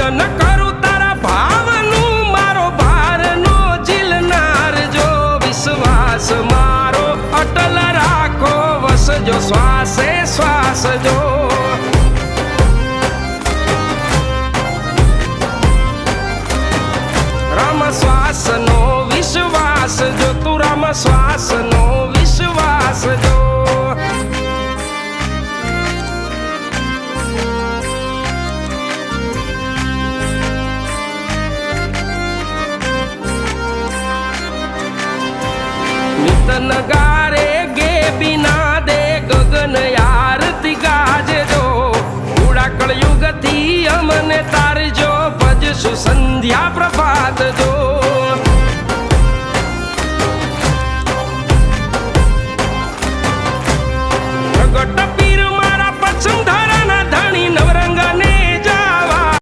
ભજન કરું તારા ભાવનું મારો ભારનો ઝીલનાર જો વિશ્વાસ મારો અટલ રાખો વસજો શ્વાસે શ્વાસ જો રામ શ્વાસનો વિશ્વાસ જો તું રામ શ્વાસનો વિશ્વાસ જો नगारे गे बिना दे गगन आरती गाजे जो उड़ा कलयुग थी अमने तार जो भजसु संध्या प्रभु